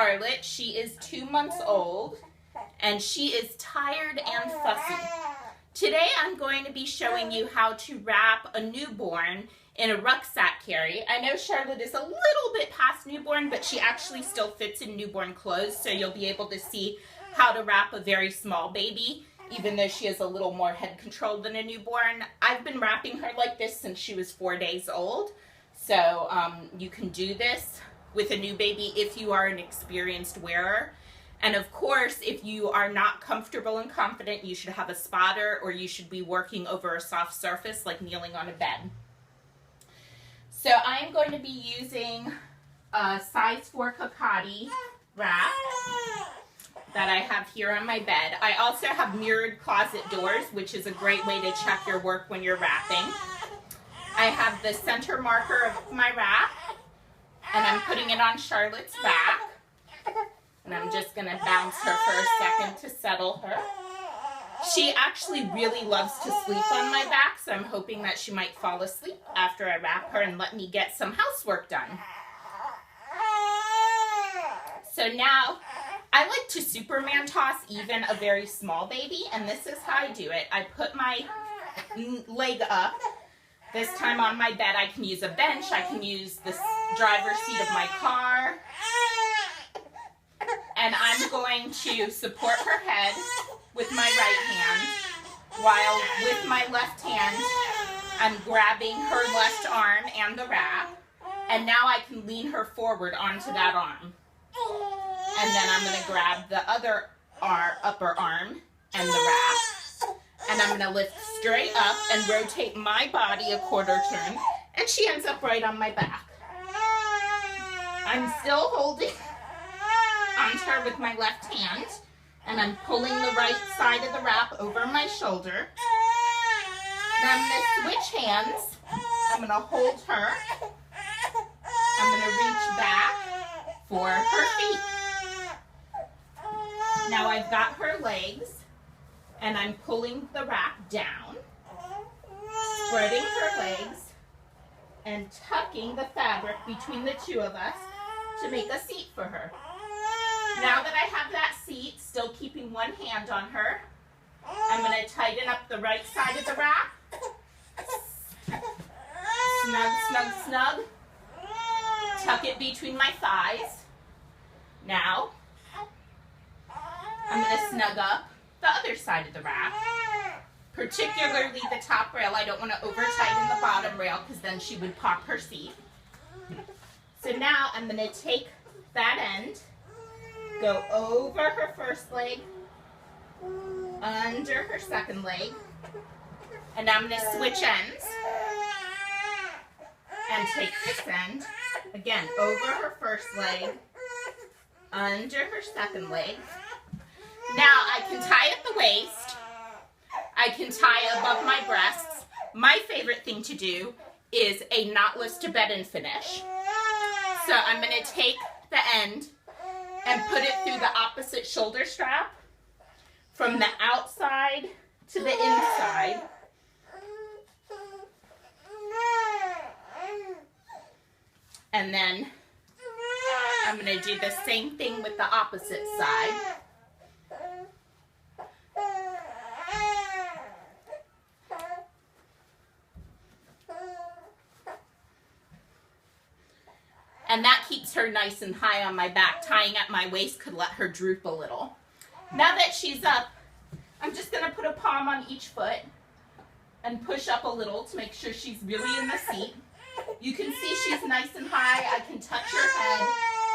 Charlotte. She is 2 months old, and she is tired and fussy. Today I'm going to be showing you how to wrap a newborn in a rucksack carry. I know Charlotte is a little bit past newborn, but she actually still fits in newborn clothes, so you'll be able to see how to wrap a very small baby, even though she is a little more head controlled than a newborn. I've been wrapping her like this since she was 4 days old, so you can do this with a new baby if you are an experienced wearer. And of course, if you are not comfortable and confident, you should have a spotter, or you should be working over a soft surface like kneeling on a bed. So I'm going to be using a size 4 Kakati wrap that I have here on my bed. I also have mirrored closet doors, which is a great way to check your work when you're wrapping. I have the center marker of my wrap, and I'm putting it on Charlotte's back. And I'm just going to bounce her for a second to settle her. She actually really loves to sleep on my back, so I'm hoping that she might fall asleep after I wrap her and let me get some housework done. So now, I like to Superman toss even a very small baby, and this is how I do it. I put my leg up. This time on my bed, I can use a bench. I can use the driver's seat of my car. And I'm going to support her head with my right hand, while with my left hand, I'm grabbing her left arm and the wrap. And now I can lean her forward onto that arm. And then I'm going to grab the other upper arm and the wrap. And I'm going to lift straight up and rotate my body a quarter turn. And she ends up right on my back. I'm still holding onto her with my left hand, and I'm pulling the right side of the wrap over my shoulder. Then I'm going to switch hands. I'm going to hold her. I'm going to reach back for her feet. Now I've got her legs, and I'm pulling the wrap down, spreading her legs, and tucking the fabric between the two of us to make a seat for her. Now that I have that seat, still keeping one hand on her, I'm going to tighten up the right side of the wrap. Snug, snug, snug. Tuck it between my thighs. Now, I'm going to snug up the other side of the wrap, particularly the top rail. I don't want to over-tighten the bottom rail because then she would pop her seat. So now I'm going to take that end, go over her first leg, under her second leg, and now I'm going to switch ends and take this end, again, over her first leg, under her second leg. Now I can tie at the waist, I can tie above my breasts. My favorite thing to do is a knotless to bed and finish. So I'm going to take the end and put it through the opposite shoulder strap from the outside to the inside. And then I'm going to do the same thing with the opposite side. And that keeps her nice and high on my back. Tying at my waist could let her droop a little. Now that she's up, I'm just going to put a palm on each foot and push up a little to make sure she's really in the seat. You can see she's nice and high. I can touch her head.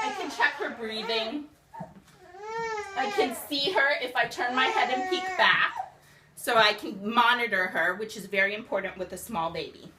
I can check her breathing. I can see her if I turn my head and peek back, so I can monitor her, which is very important with a small baby.